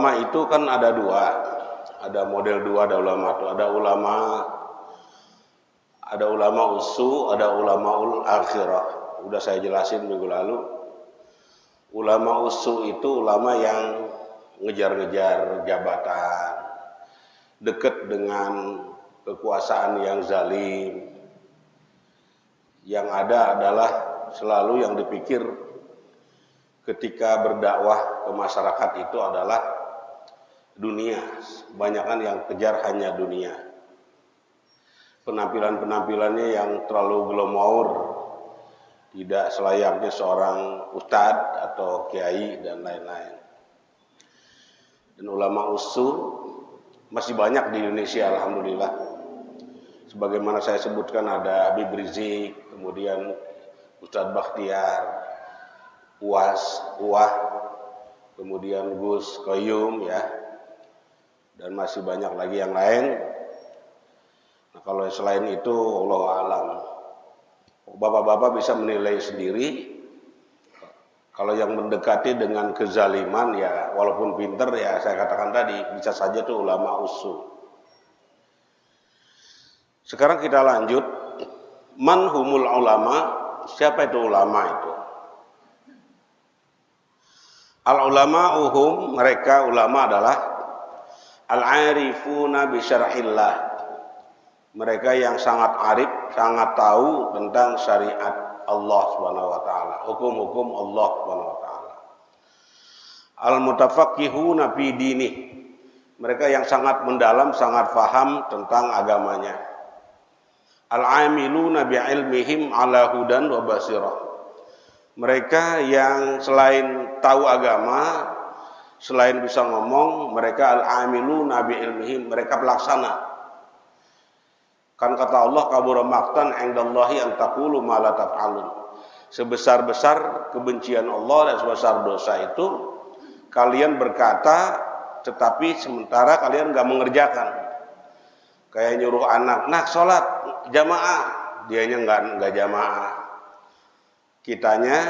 ulama itu kan ada dua, ada model dua, ada ulama itu, ada ulama usu, ada ulamaul akhirah. Udah saya jelasin minggu lalu. Ulama usu itu ulama yang ngejar-ngejar jabatan, dekat dengan kekuasaan yang zalim. Yang ada adalah selalu yang dipikir ketika berdakwah ke masyarakat itu adalah dunia. Kebanyakan yang kejar hanya dunia. Penampilannya yang terlalu glamour, tidak selayaknya seorang ustadz atau kiai dan lain-lain. Dan ulama usu masih banyak di Indonesia, alhamdulillah. Sebagaimana saya sebutkan ada Habib Rizik, kemudian Ustadz Bakhtiar, Uwah, kemudian Gus Koyum ya, dan masih banyak lagi yang lain. Nah, kalau selain itu Allahu a'lam. Bapak-bapak bisa menilai sendiri. Kalau yang mendekati dengan kezaliman ya, walaupun pinter ya, saya katakan tadi bisa saja itu ulama usul. Sekarang kita lanjut. Man humul ulama? Siapa itu ulama itu? Al ulama mereka ulama adalah al-arifuna bi syar'illah. Mereka yang sangat arif, sangat tahu tentang syariat Allah Subhanahu wa taala, hukum-hukum Allah Subhanahu wa taala. Al-mutafaqqihuna fi dinih. Mereka yang sangat mendalam, sangat faham tentang agamanya. Al-amiluna bi ilmihim ala hudan wa basirah. Mereka yang selain tahu agama, selain bisa ngomong, mereka al-amiluna bi ilmihim, mereka pelaksana. Kan kata Allah, kabura maqtan 'indallahi an taqulu ma la taf'alun. Sebesar-besar kebencian Allah dan sebesar dosa itu kalian berkata tetapi sementara kalian enggak mengerjakan. Kayak nyuruh anak, "Nak salat jamaah." Dianya enggak jamaah. Kitanya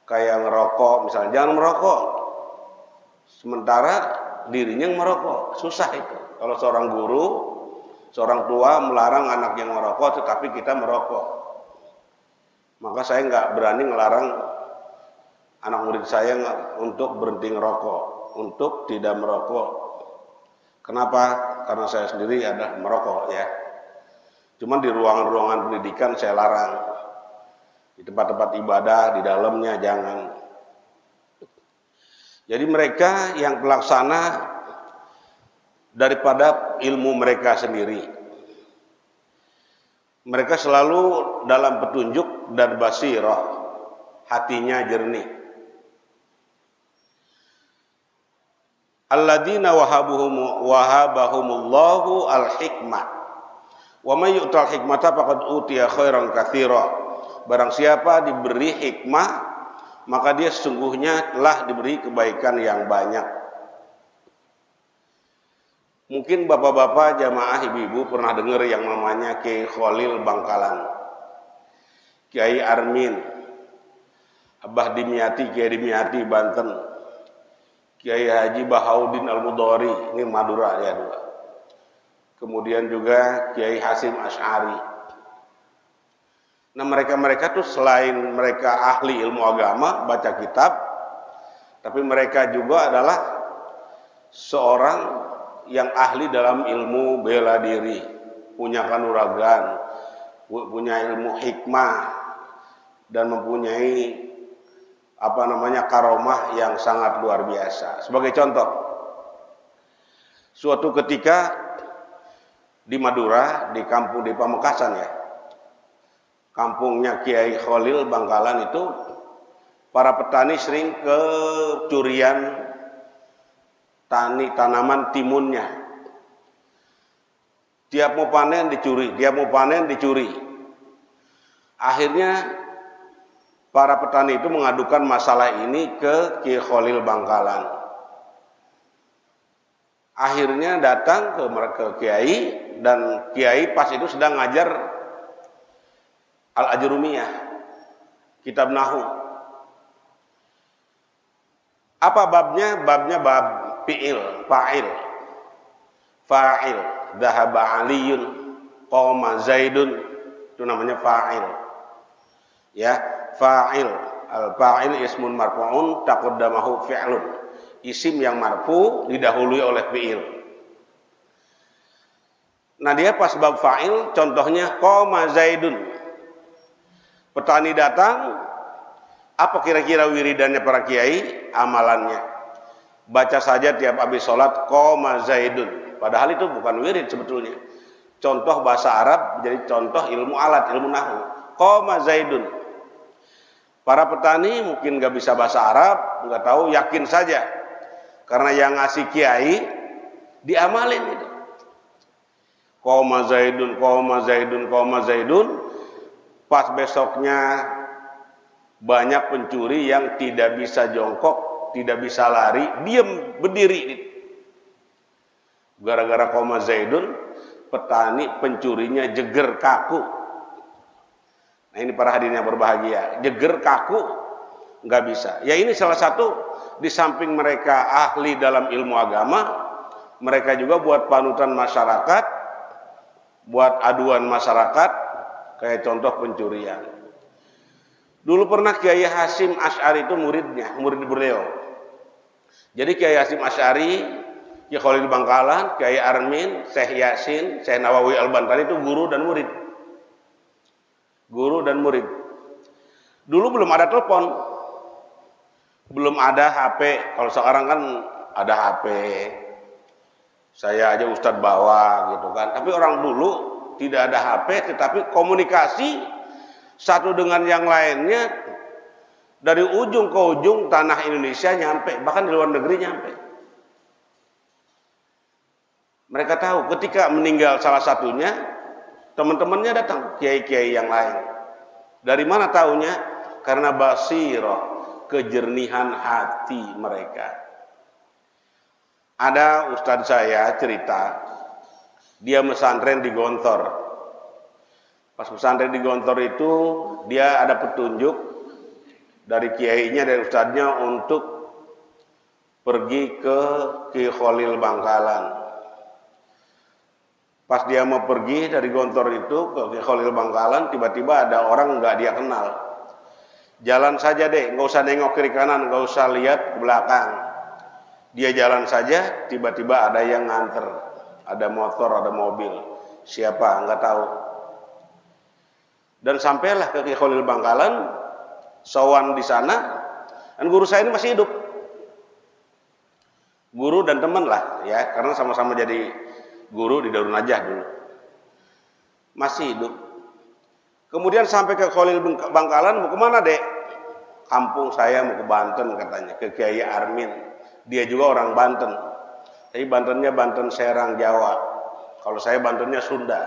kayak ngerokok, misalnya jangan merokok. Sementara dirinya merokok. Susah itu. Kalau seorang guru, seorang tua melarang anak yang merokok, tetapi kita merokok. Maka saya nggak berani ngelarang anak murid saya untuk berhenti ngerokok, untuk tidak merokok. Kenapa? Karena saya sendiri ada merokok ya. Cuman di ruangan-ruangan pendidikan saya larang. Di tempat-tempat ibadah, di dalamnya jangan. Jadi mereka yang pelaksana daripada ilmu mereka sendiri. Mereka selalu dalam petunjuk dan basirah, hatinya jernih. Alladzina wahabahumullahu al-hikmah. Wa may yu'tal hikmata faqad utiya khairan katsira. Barang siapa diberi hikmah, maka dia sesungguhnya telah diberi kebaikan yang banyak. Mungkin bapak-bapak, jamaah, ibu-ibu pernah dengar yang namanya Kiai Khalil Bangkalan, Kiai Armin, Abah Dimyati, Kiai Dimyati Banten, Kiai Haji Bahaudin Al-Mudhari, ini Madura ya dua. Kemudian juga Kiai Hasim Asy'ari. Nah mereka tuh selain mereka ahli ilmu agama, baca kitab, tapi mereka juga adalah seorang yang ahli dalam ilmu bela diri, punya kanuragan, punya ilmu hikmah, dan mempunyai karomah yang sangat luar biasa. Sebagai contoh, suatu ketika di Madura, di kampung di Pamekasan ya, kampungnya Kiai Khalil Bangkalan itu, para petani sering kecurian tanaman timunnya. Tiap mau panen dicuri. Akhirnya para petani itu mengadukan masalah ini ke Kiai Khalil Bangkalan. Akhirnya datang ke Kiai, dan Kiai pas itu sedang ngajar Al-Ajrumiyah, kitab Nahu. Apa babnya? Babnya bab fi'il, fa'il, dhahaba aliyun, qoma zaidun, itu namanya fa'il. Ya, fa'il, al-fa'il ismun marfu'un taqaddamahu fi'lun. Isim yang marfu didahului oleh fi'il. Nah, dia pas bab fa'il contohnya qoma zaidun. Petani datang, apa kira-kira wiridannya para kiai? Amalannya. Baca saja tiap habis sholat qoma zaidun. Padahal itu bukan wirid sebetulnya. Contoh bahasa Arab jadi contoh ilmu alat, ilmu nahwu. Qoma zaidun. Para petani mungkin gak bisa bahasa Arab, gak tahu, yakin saja. Karena yang ngasih kiai diamalin itu. Qoma zaidun, qoma zaidun, qoma zaidun. Pas besoknya banyak pencuri yang tidak bisa jongkok, tidak bisa lari, diam berdiri. Gara-gara qoma zaidun, petani pencurinya jeger kaku. Nah, ini para hadirin yang berbahagia, jeger kaku, nggak bisa. Ya, ini salah satu di samping mereka ahli dalam ilmu agama, mereka juga buat panutan masyarakat, buat aduan masyarakat, kayak contoh pencurian. Dulu pernah Kiai Hasyim Asy'ari itu murid beliau. Jadi Kiai Hasyim Asy'ari, Kiai Khalil Bangkalan, Kiai Armin, Syekh Yasin, Syekh Nawawi Al-Bantani itu guru dan murid. Guru dan murid. Dulu belum ada telepon, belum ada HP. Kalau sekarang kan ada HP. Saya aja Ustadz bawa gitu kan. Tapi orang dulu tidak ada HP, tetapi komunikasi satu dengan yang lainnya dari ujung ke ujung tanah Indonesia nyampe, bahkan di luar negeri nyampe. Mereka tahu ketika meninggal salah satunya, teman-temannya datang, kiai-kiai yang lain. Dari mana tahunya? Karena basirah, kejernihan hati mereka. Ada ustadz saya cerita, dia pesantren di Gontor. Pas pesantren di Gontor itu, dia ada petunjuk dari kiainya, dari ustadznya untuk pergi ke Ki Khalil Bangkalan. Pas dia mau pergi dari Gontor itu ke Khalil Bangkalan, tiba-tiba ada orang nggak dia kenal. Jalan saja deh, nggak usah nengok kiri kanan, nggak usah lihat ke belakang. Dia jalan saja, tiba-tiba ada yang nganter, ada motor, ada mobil. Siapa? Nggak tahu. Dan sampailah ke Khalil Bangkalan, sowan di sana, dan guru saya ini masih hidup. Guru dan teman lah, ya, karena sama-sama jadi guru di Darun Najah dulu. Masih hidup. Kemudian sampai ke Khalil Bangkalan, mau kemana dek? Kampung saya mau ke Banten katanya, ke Kiai Armin. Dia juga orang Banten. Tapi Bantennya Banten Serang Jawa. Kalau saya Bantennya Sunda.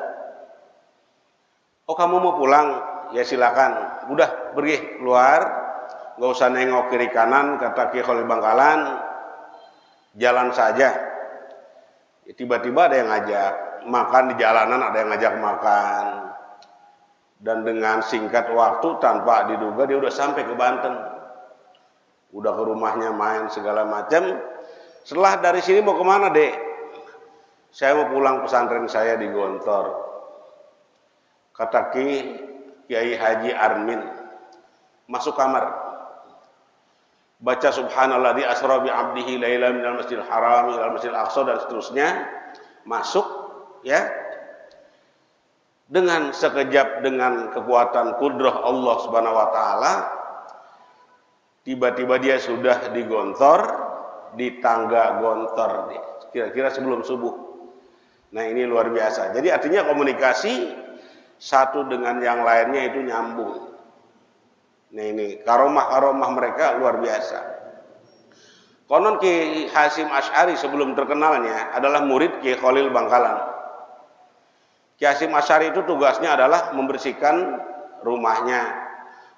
Oh, kamu mau pulang? Ya silakan. Udah pergi keluar, nggak usah nengok kiri kanan, kata Kiai Khalil Bangkalan. Jalan saja. Tiba-tiba ada yang ngajak makan di jalanan, ada yang ngajak makan, dan dengan singkat waktu tanpa diduga dia udah sampai ke Banten, udah ke rumahnya main segala macam. Setelah dari sini mau kemana dek? Saya mau pulang pesantren saya di Gontor. Kata Kiai Haji Armin, masuk kamar, baca subhanallah di asra bi abdihi laila minal masjidil haram ilal masjidil aqsa dan seterusnya, masuk ya, dengan sekejap, dengan kekuatan kudrah Allah Subhanahu wa taala, tiba-tiba dia sudah di Gontor, di tangga Gontor, kira-kira sebelum subuh. Nah, ini luar biasa. Jadi artinya komunikasi satu dengan yang lainnya itu nyambung. Nah, ini karomah-karomah mereka luar biasa. Konon Ki Hasyim Asy'ari sebelum terkenalnya adalah murid Ki Khalil Bangkalan. Ki Hasyim Asy'ari itu tugasnya adalah membersihkan rumahnya,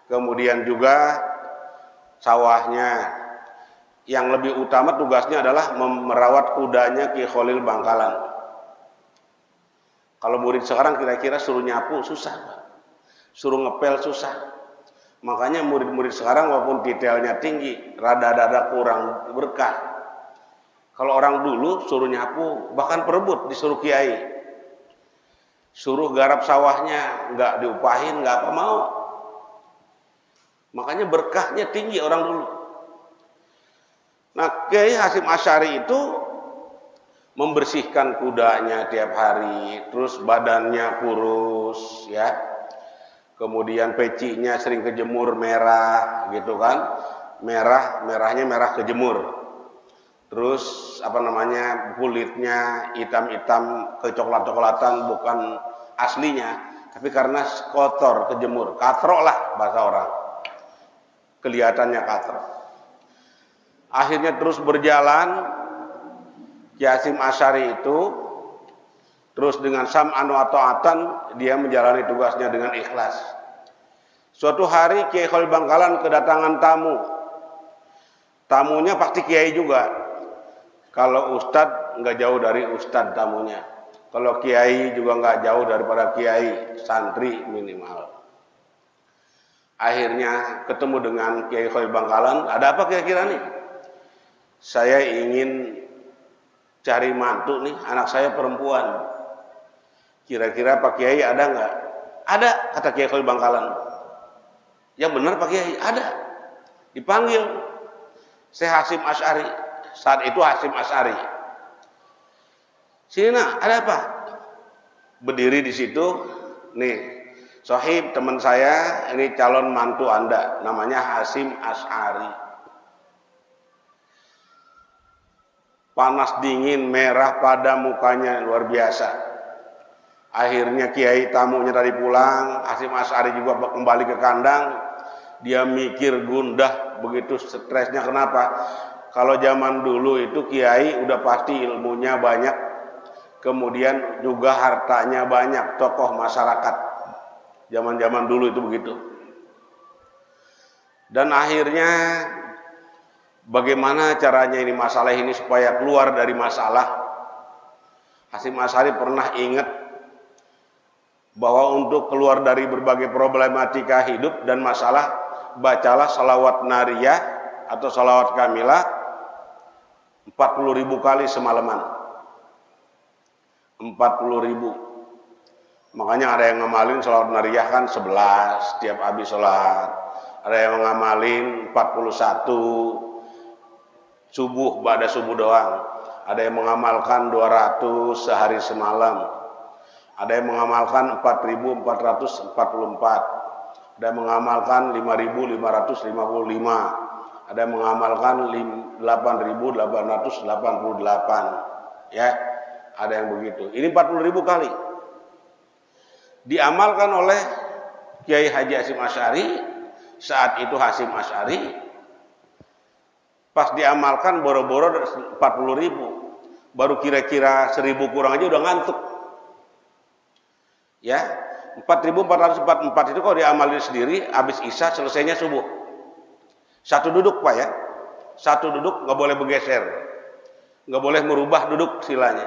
kemudian juga sawahnya. Yang lebih utama tugasnya adalah merawat kudanya Ki Khalil Bangkalan. Kalau murid sekarang kira-kira suruh nyapu susah, suruh ngepel susah. Makanya murid-murid sekarang walaupun detailnya tinggi, rada-rada kurang berkah. Kalau orang dulu suruh nyapu, bahkan perebut disuruh kiai. Suruh garap sawahnya, nggak diupahin, nggak apa mau. Makanya berkahnya tinggi orang dulu. Nah, Kiai Hasyim Asy'ari itu membersihkan kudanya tiap hari, terus badannya kurus, ya. Kemudian pecinya sering kejemur merah, gitu kan? Merahnya merah kejemur. Terus kulitnya hitam-hitam kecoklat-coklatan, bukan aslinya, tapi karena kotor kejemur, katrok lah bahasa orang, kelihatannya katrok. Akhirnya terus berjalan Kiai Hasyim Asy'ari itu terus dengan sam'an wa ta'atan dia menjalani tugasnya dengan ikhlas. Suatu hari Kiai Khalil Bangkalan kedatangan tamu. Tamunya pasti kiai juga. Kalau ustadz nggak jauh dari ustadz tamunya. Kalau kiai juga nggak jauh daripada kiai, santri minimal. Akhirnya ketemu dengan Kiai Khalil Bangkalan. Ada apa kira-kira nih? Saya ingin cari mantu nih, anak saya perempuan. Kira-kira Pak Kiai ada nggak? Ada, kata Kiai Khalil Bangkalan. Ya benar Pak Kiai, ada. Dipanggil Syekh Hasyim Asy'ari. Saat itu Hasyim Asy'ari. Sini nak, ada apa? Berdiri di situ, nih, Sohib teman saya, ini calon mantu Anda, namanya Hasyim Asy'ari. Panas dingin, merah pada mukanya, luar biasa. Akhirnya kiai tamunya tadi pulang, Hasyim Asy'ari juga kembali ke kandang. Dia mikir gundah, begitu stresnya. Kenapa? Kalau zaman dulu itu kiai udah pasti ilmunya banyak, kemudian juga hartanya banyak, tokoh masyarakat. Zaman-zaman dulu itu begitu. Dan akhirnya bagaimana caranya ini masalah ini supaya keluar dari masalah? Hasyim Asy'ari pernah ingat bahwa untuk keluar dari berbagai problematika hidup dan masalah, bacalah salawat nariyah atau salawat kamilah 40.000 kali semalaman. 40.000. Makanya ada yang ngamalin salawat nariyah kan 11 tiap habis sholat. Ada yang ngamalin 41 subuh, ba'da subuh doang. Ada yang mengamalkan 200 sehari semalam. Ada yang mengamalkan 4.444. Ada yang mengamalkan 5.555. Ada yang mengamalkan 8.888. Ya, ada yang begitu. Ini 40.000 kali. Diamalkan oleh Kiai Haji Hasyim Asy'ari. Saat itu Hasyim Asy'ari pas diamalkan boro-boro 40.000, baru kira-kira 1.000 kurang aja udah ngantuk. Ya, 4.444 itu kalau diamalin sendiri, habis isya selesainya subuh. Satu duduk Pak ya, satu duduk, nggak boleh bergeser, nggak boleh merubah duduk silanya.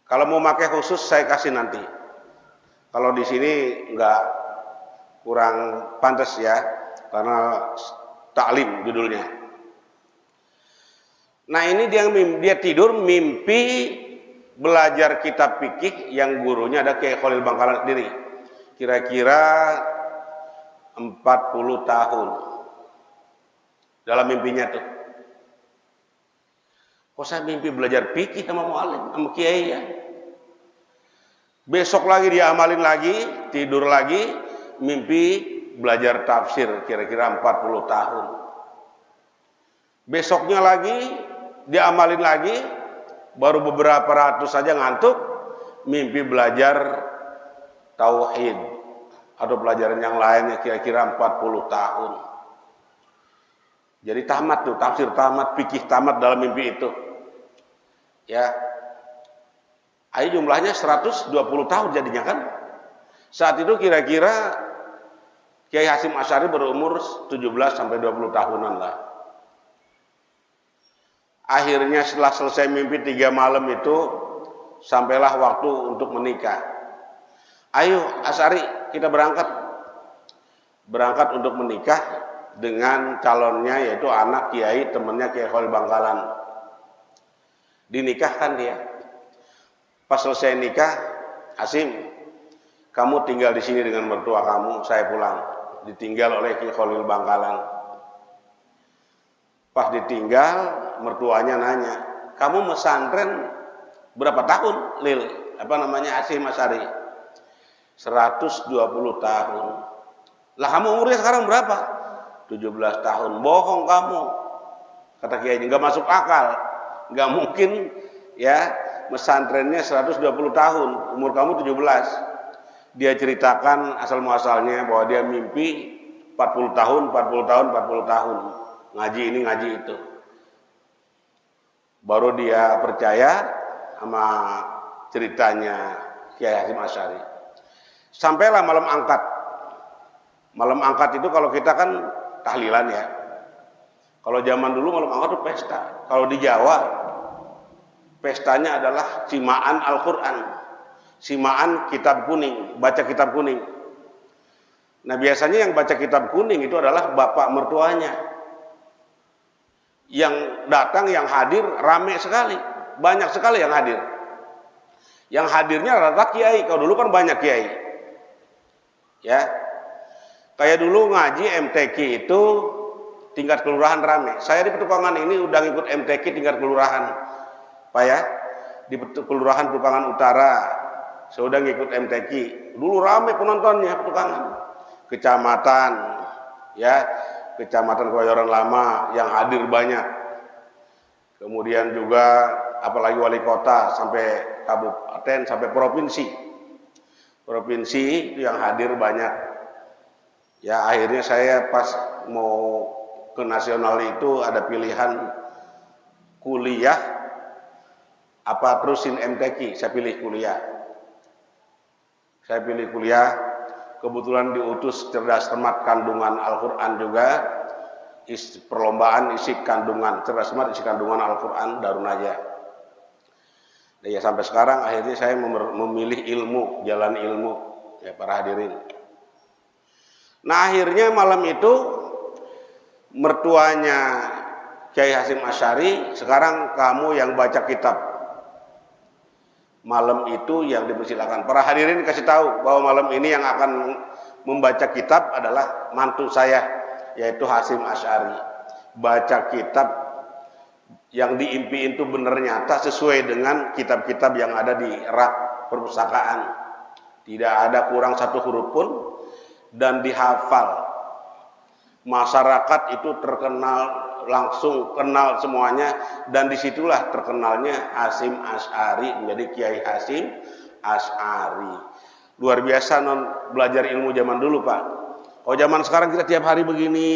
Kalau mau pakai khusus saya kasih nanti. Kalau di sini nggak, kurang pantas ya, karena taklim judulnya. Nah ini dia tidur mimpi belajar kitab fikih yang gurunya ada Kiai Khalil Bangkalan sendiri. Kira-kira 40 tahun dalam mimpinya tuh. Kok saya mimpi belajar fikih sama mu'alim, sama kiai ya? Besok lagi dia amalin lagi, tidur lagi, mimpi belajar tafsir kira-kira 40 tahun. Besoknya lagi dia amalin lagi, baru beberapa ratus saja ngantuk, mimpi belajar tauhid atau pelajaran yang lainnya kira-kira 40 tahun. Jadi tamat tuh, tafsir tamat, fikih tamat dalam mimpi itu. Ya. Ayo jumlahnya 120 tahun jadinya kan. Saat itu kira-kira Kiai Hasyim Asy'ari berumur 17 sampai 20 tahunan lah. Akhirnya setelah selesai mimpi 3 malam itu, sampailah waktu untuk menikah. Ayo Asy'ari, kita berangkat untuk menikah dengan calonnya, yaitu anak kiai temannya Kiai Khalil Bangkalan. Dinikahkan dia. Pas selesai nikah, Hasim, kamu tinggal di sini dengan mertua kamu, saya pulang. Ditinggal oleh Ki Khalil Bangkalan. Pas ditinggal, mertuanya nanya, kamu mesantren berapa tahun, Lil? Hasim Asy'ari? 120 tahun. Lah kamu umurnya sekarang berapa? 17 tahun. Bohong kamu. Kata kiai, nggak masuk akal. Nggak mungkin ya mesantrennya 120 tahun. Umur kamu 17. Dia ceritakan asal muasalnya bahwa dia mimpi 40 tahun, 40 tahun, 40 tahun. Ngaji ini, ngaji itu. Baru dia percaya sama ceritanya Kiai Hasyim Asy'ari. Sampailah malam angkat. Malam angkat itu kalau kita kan tahlilan ya. Kalau zaman dulu malam angkat itu pesta. Kalau di Jawa pestanya adalah simaan Al-Qur'an. Simaan kitab kuning, baca kitab kuning. Nah, biasanya yang baca kitab kuning itu adalah bapak mertuanya. Yang datang, yang hadir rame sekali. Banyak sekali yang hadir. Yang hadirnya rata kiai. Kalau dulu kan banyak kiai. Ya. Kayak dulu ngaji MTQ itu tingkat kelurahan rame. Saya di Petukangan ini udah ngikut MTQ tingkat kelurahan. Pak ya. Di Kelurahan Petukangan Utara. Saya udah ngikut MTQ. Dulu rame penontonnya Petukangan. Kecamatan ya. Kecamatan Kebayoran Lama yang hadir banyak. Kemudian juga apalagi wali kota sampai kabupaten sampai provinsi. Provinsi yang hadir banyak. Ya akhirnya saya pas mau ke nasional itu ada pilihan kuliah apa terusin MTQ. Saya pilih kuliah. Saya pilih kuliah. Kebetulan diutus cerdas cermat kandungan Al-Quran juga. Perlombaan isi kandungan cerdas cermat isi kandungan Al-Quran Darun Najah. Nah, ya sampai sekarang akhirnya saya memilih ilmu, jalan ilmu ya para hadirin. Nah akhirnya malam itu mertuanya Kiai Hasyim Asy'ari, sekarang kamu yang baca kitab. Malam itu yang dipersilakan. Para hadirin kasih tahu bahwa malam ini yang akan membaca kitab adalah mantu saya, yaitu Hasyim Asy'ari. Baca kitab yang diimpiin itu benar nyata sesuai dengan kitab-kitab yang ada di rak perpustakaan. Tidak ada kurang satu huruf pun dan dihafal. Masyarakat itu terkenal langsung kenal semuanya dan disitulah terkenalnya Hasyim Asy'ari menjadi Kiai Hasyim Asy'ari. Luar biasa belajar ilmu zaman dulu Pak. Kalau zaman sekarang kita tiap hari begini,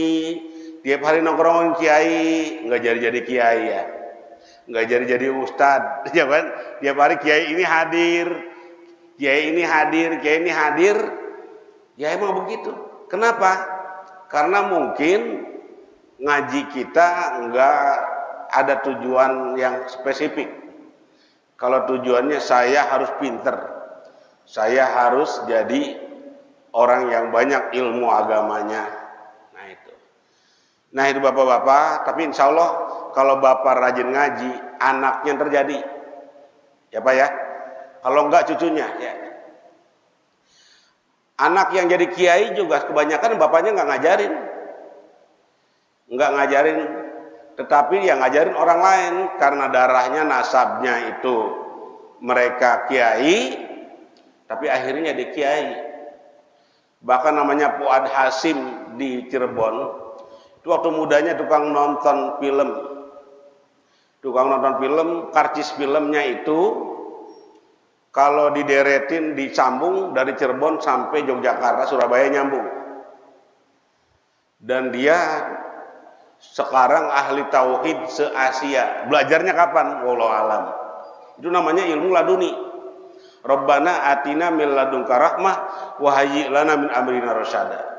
tiap hari nongkrongin kiai, nggak jadi kiai ya, nggak jadi ustad, ya kan? Tiap hari kiai ini hadir, kiai ini hadir, kiai ini hadir, ya emang begitu. Kenapa? Karena mungkin ngaji kita nggak ada tujuan yang spesifik. Kalau tujuannya saya harus pinter, saya harus jadi orang yang banyak ilmu agamanya. Nah itu bapak-bapak, tapi insya Allah kalau bapak rajin ngaji, anaknya terjadi. Ya Pak ya, kalau enggak cucunya ya. Anak yang jadi kiai juga kebanyakan bapaknya nggak ngajarin. Nggak ngajarin, tetapi yang ngajarin orang lain karena darahnya nasabnya itu mereka kiai, tapi akhirnya jadi kiai. Bahkan namanya Fuad Hasyim di Cirebon, itu waktu mudanya tukang nonton film. Tukang nonton film, karcis filmnya itu kalau dideretin disambung dari Cirebon sampai Yogyakarta, Surabaya nyambung. Dan dia sekarang ahli tauhid se-Asia. Belajarnya kapan? Wallahu alam. Itu namanya ilmu laduni. Rabbana atina min ladunka rahmah wa hayyi' lana min amrina rasyada.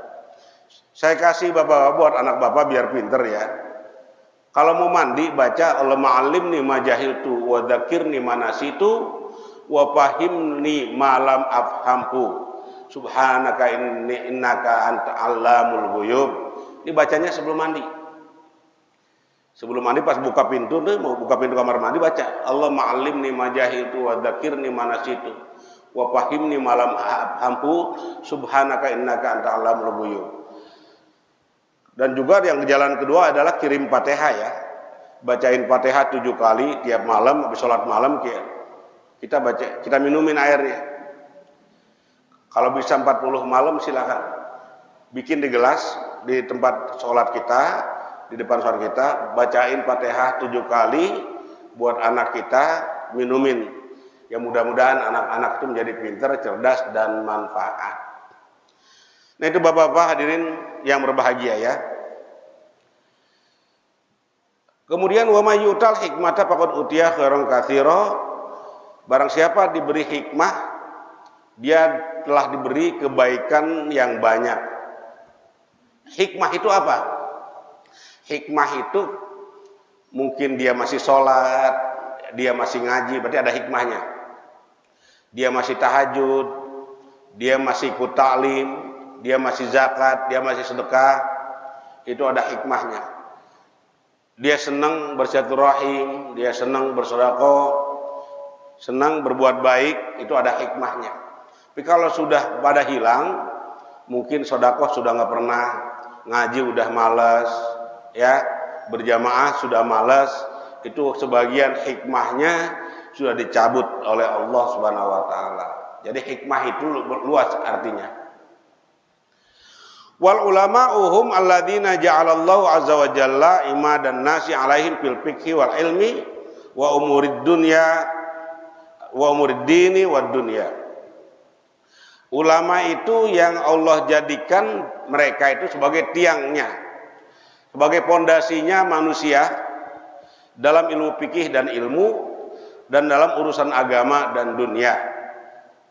Saya kasih bapak-bapak buat anak bapak biar pinter ya. Kalau mau mandi baca Allah ma'alimni ma jahiltu wa dzakirni ma nasitu wa fahimni ma lam afhamhu. Subhanaka innaka anta allamul ghuyub. Ini bacanya sebelum mandi. Sebelum mandi pas buka pintu tuh, mau buka pintu kamar mandi baca Allah ma'allimni majahiltu wa dzakirni manasitu wa fahimni malam hampu subhanaka innaka anta alamul ghuyub. Dan juga yang jalan kedua adalah kirim Fatihah ya. Bacain Fatihah 7 kali tiap malam habis sholat malam kita baca, kita minumin airnya. Kalau bisa 40 malam silakan. Bikin di gelas di tempat sholat kita, di depan sholat kita, bacain Fatihah 7 kali buat anak kita, minumin. Ya mudah-mudahan anak-anak itu menjadi pintar, cerdas dan manfaat. Nah itu bapak-bapak hadirin yang berbahagia ya. Kemudian wa may yutal hikmata faqad utiya khairan katsira. Barang siapa diberi hikmah, dia telah diberi kebaikan yang banyak. Hikmah itu apa? Hikmah itu mungkin dia masih sholat, dia masih ngaji, berarti ada hikmahnya. Dia masih tahajud, dia masih ikut ta'lim, dia masih zakat, dia masih sedekah, itu ada hikmahnya. Dia senang bersilaturahim, dia senang bersedekah, senang berbuat baik, itu ada hikmahnya. Tapi kalau sudah pada hilang, mungkin sedekah sudah nggak pernah, ngaji udah malas, ya berjamaah sudah malas, itu sebagian hikmahnya sudah dicabut oleh Allah Subhanahu wa taala. Jadi hikmah itu luas artinya. Wal ulama'uhum alladzina ja'alallahu azza wa jalla imadan nasi alaihim fil fiqhi wal ilmi wa umurid dunya wa umurid dini wad dunya. Ulama itu yang Allah jadikan mereka itu sebagai tiangnya, sebagai pondasinya manusia dalam ilmu fikih dan ilmu dan dalam urusan agama dan dunia.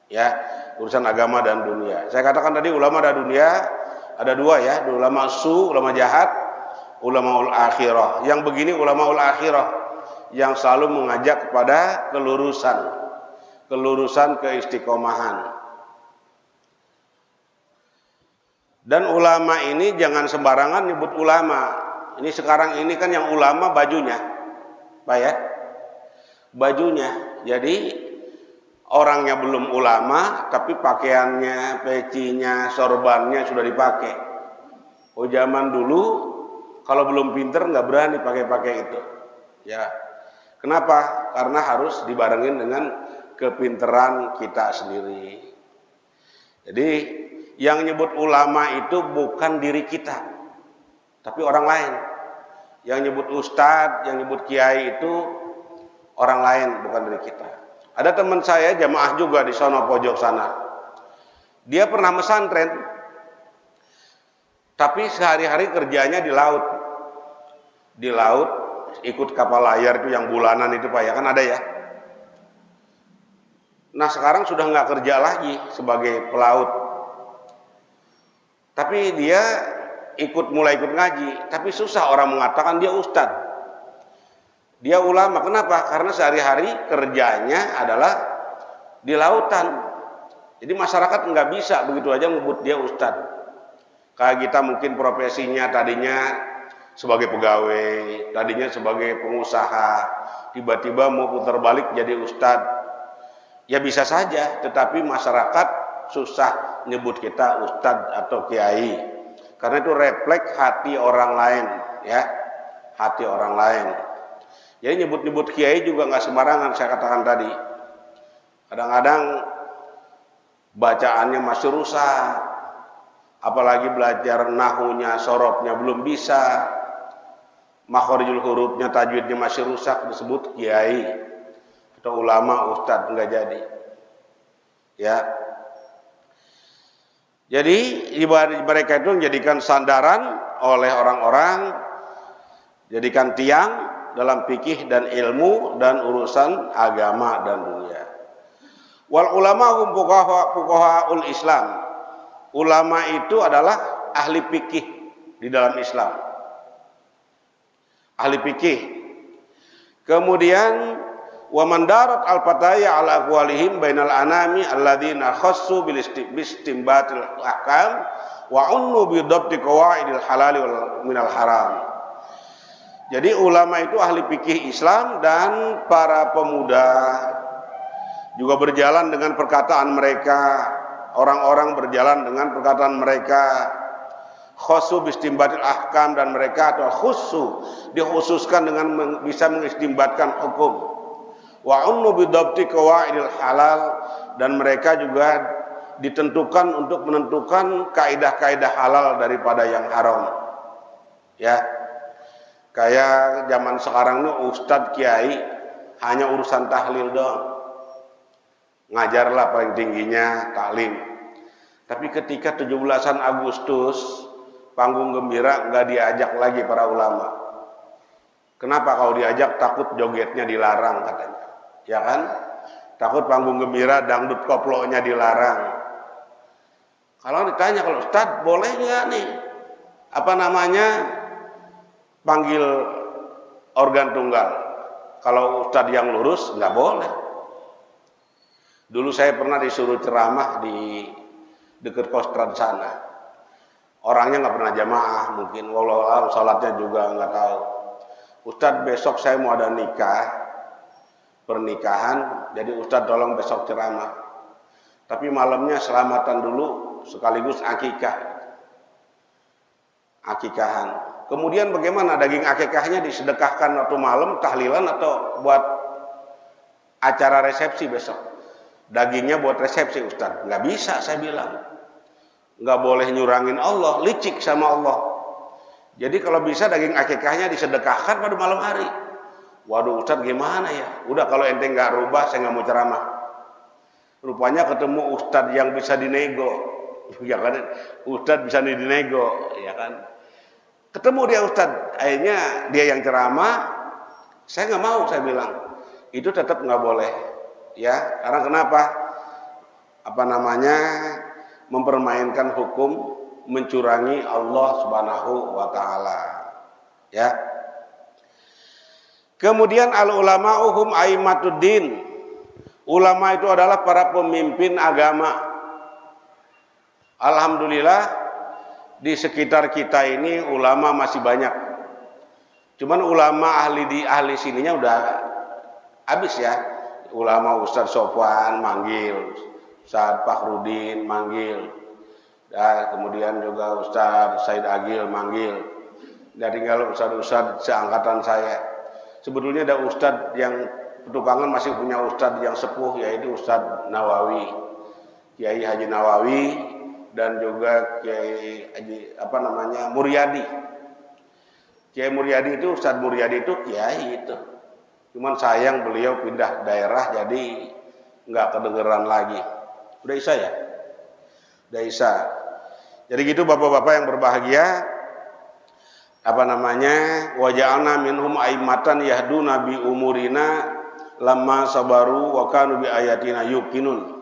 Ya, urusan agama dan dunia. Saya katakan tadi ulama dan dunia ada dua ya, ulama su, ulama jahat, ulamaul akhirah. Yang begini ulamaul akhirah yang selalu mengajak kepada kelurusan keistiqomahan. Dan ulama ini jangan sembarangan nyebut ulama. Ini sekarang ini kan yang ulama bajunya, Pak ya, bajunya. Jadi orangnya belum ulama, tapi pakaiannya, pecinya, sorbannya sudah dipakai. Oh zaman dulu, kalau belum pinter nggak berani pakai itu. Ya, kenapa? Karena harus dibarengin dengan kepinteran kita sendiri. Jadi yang nyebut ulama itu bukan diri kita, tapi orang lain. Yang nyebut ustadz, yang nyebut kiai itu orang lain, bukan diri kita. Ada teman saya jamaah juga di sono pojok sana. Dia pernah pesantren, tapi sehari-hari kerjanya di laut. Di laut, ikut kapal layar itu yang bulanan itu Pak ya, kan ada ya. Nah sekarang sudah nggak kerja lagi sebagai pelaut. Tapi dia mulai ikut ngaji, tapi susah orang mengatakan dia ustadz. Dia ulama, kenapa? Karena sehari-hari kerjanya adalah di lautan. Jadi masyarakat nggak bisa begitu aja menyebut dia ustadz. Kayak kita mungkin profesinya tadinya sebagai pegawai, tadinya sebagai pengusaha, tiba-tiba mau putar balik jadi ustadz. Ya bisa saja, tetapi masyarakat susah nyebut kita ustadz atau kiai. Karena itu refleks hati orang lain, ya, hati orang lain. Jadi nyebut-nyebut kiai juga nggak sembarangan, saya katakan tadi. Kadang-kadang bacaannya masih rusak, apalagi belajar nahunya, sorobnya belum bisa, makhorijul hurufnya, tajwidnya masih rusak, disebut kiai atau ulama, ustadz, nggak jadi. Ya. Jadi mereka itu menjadikan sandaran oleh orang-orang, jadikan tiang dalam fikih dan ilmu dan urusan agama dan dunia. Wal ulama hum fuqahaul Islam. Ulama itu adalah ahli fikih di dalam Islam. Ahli fikih. Kemudian wa man darat al-fataya ala aqwalihim bainal anami alladzina khassu bil istimbatil ahkam wa unnu bi dhabti qawaidil halal wal minal haram. Jadi ulama itu ahli fikih Islam, dan para pemuda juga berjalan dengan perkataan mereka. Orang-orang berjalan dengan perkataan mereka. Khusu bistimbatil ahkam, dan mereka atau khusu dikhususkan dengan bisa mengistimbatkan hukum. Wa unnu bidabti qawaidil halal, dan mereka juga ditentukan untuk menentukan kaidah-kaidah halal daripada yang haram. Ya. Kayak zaman sekarang nih ustadz kiai hanya urusan tahlil doang. Ngajarlah paling tingginya taklim. Tapi ketika 17-an Agustus panggung gembira nggak diajak lagi para ulama. Kenapa? Kalau diajak takut jogetnya dilarang katanya. Ya kan? Takut panggung gembira dangdut koplonya dilarang. Kalau ditanya, kalau ustadz boleh nggak nih panggil organ tunggal? Kalau ustadz yang lurus nggak boleh. Dulu saya pernah disuruh ceramah di dekat Kostrad sana. Orangnya nggak pernah jamaah, mungkin walau sholatnya juga nggak tahu. Ustadz, besok saya mau ada pernikahan, jadi ustadz tolong besok ceramah. Tapi malamnya selamatan dulu sekaligus akikahan. Kemudian bagaimana daging akikahnya disedekahkan waktu malam tahlilan atau buat acara resepsi besok? Dagingnya buat resepsi ustadz. Nggak bisa, saya bilang. Nggak boleh nyurangin Allah, licik sama Allah. Jadi kalau bisa daging akikahnya disedekahkan pada malam hari. Waduh ustadz, gimana ya? Udah, kalau ente nggak rubah, saya nggak mau ceramah. Rupanya ketemu ustadz yang bisa dinego. Ya kan? Ustadz bisa dinego, ya kan? Ketemu dia ustadz, akhirnya dia yang ceramah. Saya nggak mau, saya bilang itu tetap nggak boleh, ya. Karena kenapa? Mempermainkan hukum, mencurangi Allah Subhanahu wa taala, ya. Kemudian al ulama'uhum aimatuddin. Ulama itu adalah para pemimpin agama. Alhamdulillah di sekitar kita ini ulama masih banyak. Cuman ulama ahli sininya udah habis ya. Ulama Ustadz Sofwan manggil, Ustadz Fakhrudin manggil, dan kemudian juga Ustadz Said Agil manggil. Dan tinggal Ustadz seangkatan saya. Sebetulnya ada Ustadz yang petukangan masih punya Ustadz yang sepuh, yaitu Ustadz Nawawi, Kiai Haji Nawawi, dan juga Kiai Haji Muryadi. Kiai Muryadi itu, Ustadz Muryadi itu kiai itu. Cuman sayang beliau pindah daerah, jadi nggak kedengeran lagi. Udah Isa ya? Udah Isa. Jadi gitu bapak-bapak yang berbahagia. Waja'alna minhum a'immatan yahduna bi umurina lamma sabaru wa kanu bi ayatina yuqinun.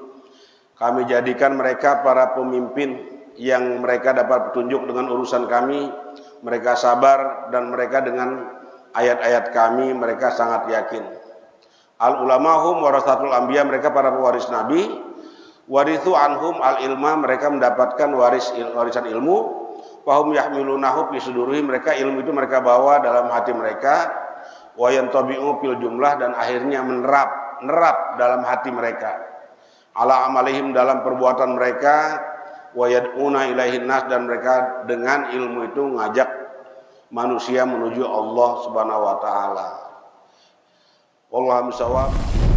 Kami jadikan mereka para pemimpin yang mereka dapat petunjuk dengan urusan kami. Mereka sabar, dan mereka dengan ayat-ayat kami mereka sangat yakin. Al ulamahum warasatul anbiya, mereka para pewaris nabi. Warithu anhum al ilma, mereka mendapatkan warisan ilmu. Fahum yahmilunahu fi sudurihim, mereka ilmu itu mereka bawa dalam hati mereka. Wa yantabi'u fil jumlah, dan akhirnya menerap dalam hati mereka. Ala amalihim, dalam perbuatan mereka. Wa yad'una ilaihin nas, dan mereka dengan ilmu itu ngajak manusia menuju Allah Subhanahu wa taala. Wallahu a'lam.